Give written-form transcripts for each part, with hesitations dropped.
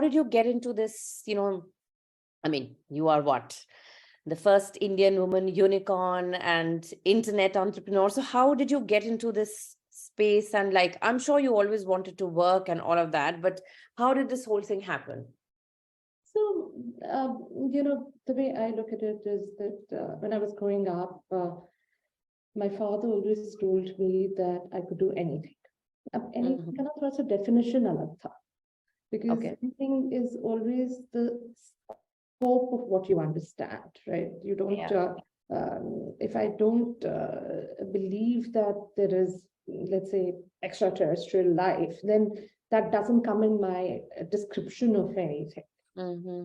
did you get into this, I mean, you are what? The first Indian woman unicorn and internet entrepreneur. So how did you get into this space? And like, I'm sure you always wanted to work and all of that, but how did this whole thing happen? So, the way I look at it is that when I was growing up, my father always told me that I could do anything. Anything Mhm. kind of thought a definition अलग था, because Okay. anything is always the scope of what you understand, right? You don't, Yeah. if I don't believe that there is, let's say, extraterrestrial life, then that doesn't come in my description of anything. Mm-hmm.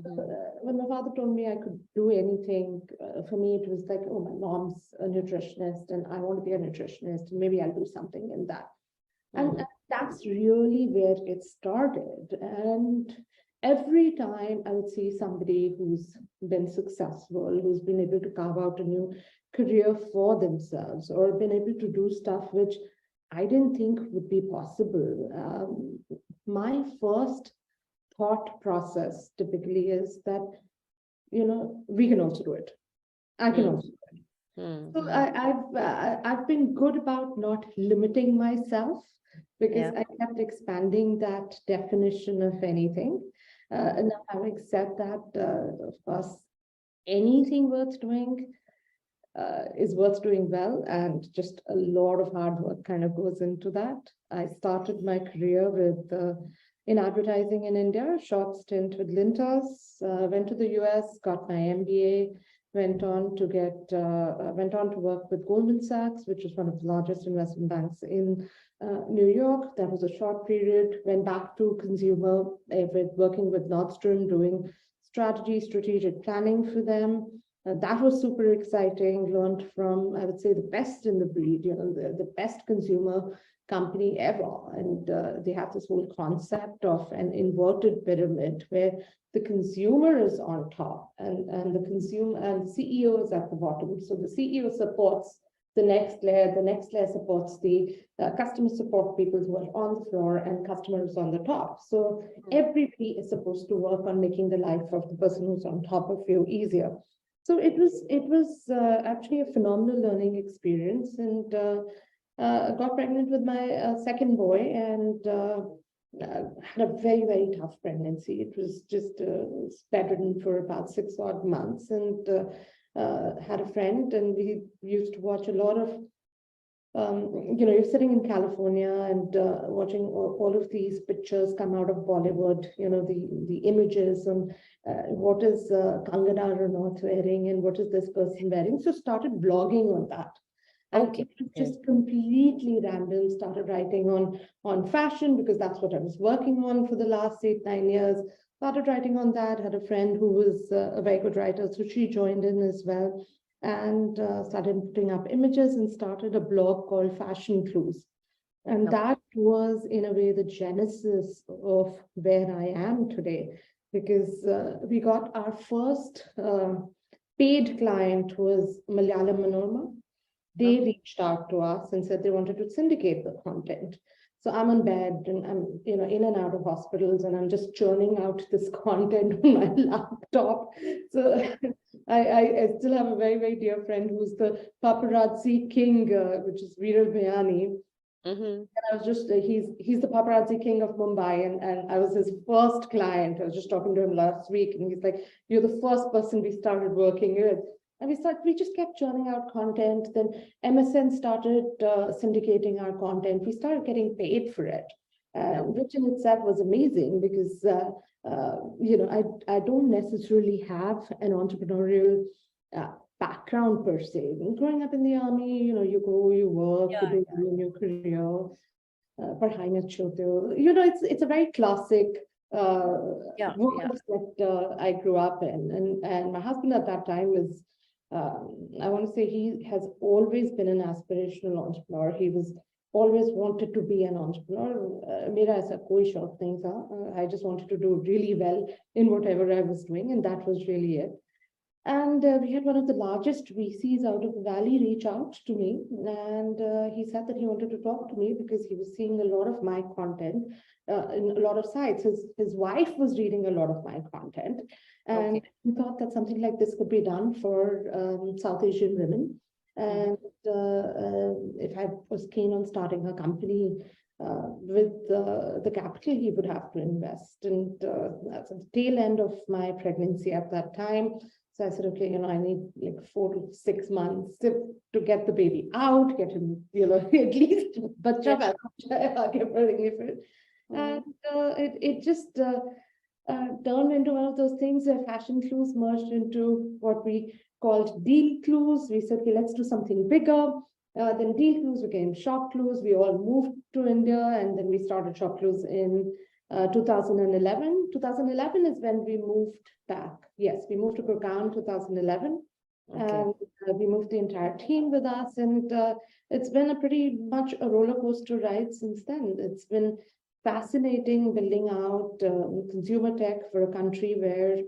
When my father told me I could do anything, for me it was like, oh, my mom's a nutritionist and I want to be a nutritionist, and maybe I'll do something in that. And that's really where it started. And every time I would see somebody who's been successful, who's been able to carve out a new career for themselves, or been able to do stuff which I didn't think would be possible. My first thought process typically is that, we can also do it. I can also do it. So Mm-hmm. I've been good about not limiting myself, because Yeah. I kept expanding that definition of anything. And now, having said that, of course, anything worth doing is worth doing well, and just a lot of hard work kind of goes into that. I started my career with in advertising in India, short stint with Lintas, went to the US, got my MBA, went on to work with Goldman Sachs, which is one of the largest investment banks in New York. That was a short period. Went back to consumer with working with Nordstrom, doing strategic planning for them. That was super exciting. Learned from, I would say, the best in the breed, the best consumer company ever. And they have this whole concept of an inverted pyramid where the consumer is on top, and the consumer and the CEO is at the bottom. So the CEO supports the next layer supports the customer support people who are on the floor, and customers on the top. So everybody is supposed to work on making the life of the person who's on top of you easier. So it was actually a phenomenal learning experience, and got pregnant with my second boy, and had a very tough pregnancy. It was just bedridden for about 6 odd months, and had a friend, and we used to watch a lot of you're sitting in California and watching all of these pictures come out of Bollywood, the images and what is Kangana Ranaut wearing and what is this person wearing. So started blogging on that. And Okay. it was just completely random. Started writing on fashion, because that's what I was working on for the last 8-9 years. Started writing on that. Had a friend who was a very good writer, so she joined in as well, and started putting up images and started a blog called Fashion Clues. And Okay. that was, in a way, the genesis of where I am today, because we got our first paid client was Malayalam Manorama. They reached out to us and said they wanted to syndicate the content. So I'm on bed and I'm, in and out of hospitals, and I'm just churning out this content on my laptop. So I still have a very dear friend who's the paparazzi king, which is Viral Bayani. Mm-hmm. And I was just, he's the paparazzi king of Mumbai, and I was his first client. I was just talking to him last week, and he's like, "You're the first person we started working with." And we just kept churning out content. Then MSN started syndicating our content. We started getting paid for it, which in itself was amazing, because I don't necessarily have an entrepreneurial background per se. Growing up in the army, you go, you work, you do your career, पढ़ाई में अच्छे होते हो. It's a very classic world that I grew up in, and my husband at that time was, I want to say, he has always been an aspirational entrepreneur. He was always wanted to be an entrepreneur. मेरा ऐसा कोई शौक नहीं था. I just wanted to do really well in whatever I was doing, and that was really it. And we had one of the largest VCs out of the valley reach out to me, and he said that he wanted to talk to me because he was seeing a lot of my content in a lot of sites. His wife was reading a lot of my content, and Okay. he thought that something like this could be done for South Asian women. And if I was keen on starting a company with the capital he would have to invest. And that's at the tail end of my pregnancy at that time. So I said, okay, I need like 4 to 6 months to get the baby out, get him, at least bacha paida. And it just turned into one of those things where fashion clues merged into what we called deal clues. We said, okay, let's do something bigger. Then deal clues became shop clues. We all moved to India, and then we started shop clues in 2011. 2011 is when we moved back. Yes, we moved to Gurgaon 2011. Okay. And we moved the entire team with us. And it's been a pretty much a roller coaster ride since then. It's been fascinating building out consumer tech for a country where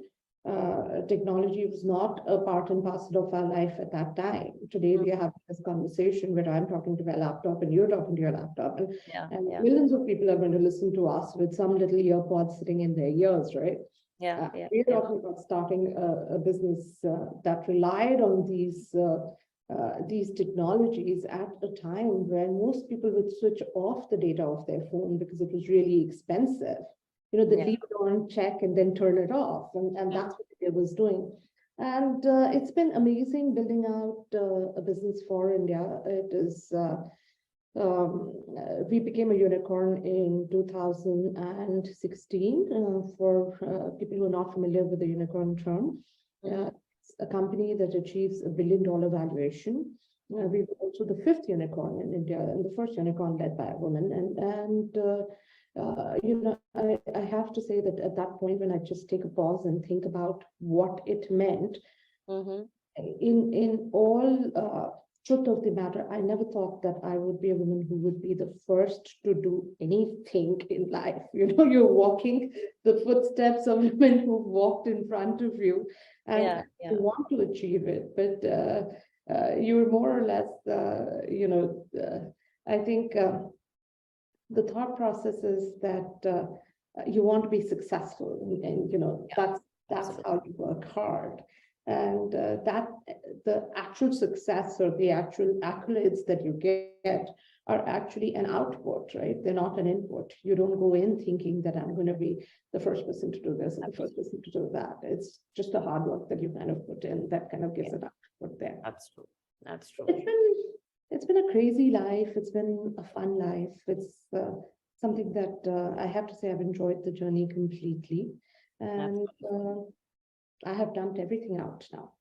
technology was not a part and parcel of our life at that time. Today, we are having this conversation where I'm talking to my laptop and you're talking to your laptop, and, Yeah. and Yeah. millions of people are going to listen to us with some little earpods sitting in their ears, right? Yeah. We're talking about starting a business that relied on these technologies at a time when most people would switch off the data of their phone because it was really expensive. They leave it on, check, and then turn it off. And that's what it was doing. And it's been amazing building out a business for India. It is, we became a unicorn in 2016. For people who are not familiar with the unicorn term, it's a company that achieves $1 billion valuation. We were also the 5th unicorn in India and the first unicorn led by a woman. I have to say that at that point, when I just take a pause and think about what it meant, in all truth of the matter, I never thought that I would be a woman who would be the first to do anything in life. You're walking the footsteps of women who've walked in front of you, and you want to achieve it, but you're more or less, I think the thought process is that you want to be successful, and that's how you work hard, and that the actual success or the actual accolades that you get are actually an output, right? They're not an input. You don't go in thinking that I'm going to be the first person to do this and the first person to do that. It's just the hard work that you kind of put in that kind of gives it output there. That's true. That's true. It's been a crazy life. It's been a fun life. It's something that I have to say I've enjoyed the journey completely, and I have dumped everything out now.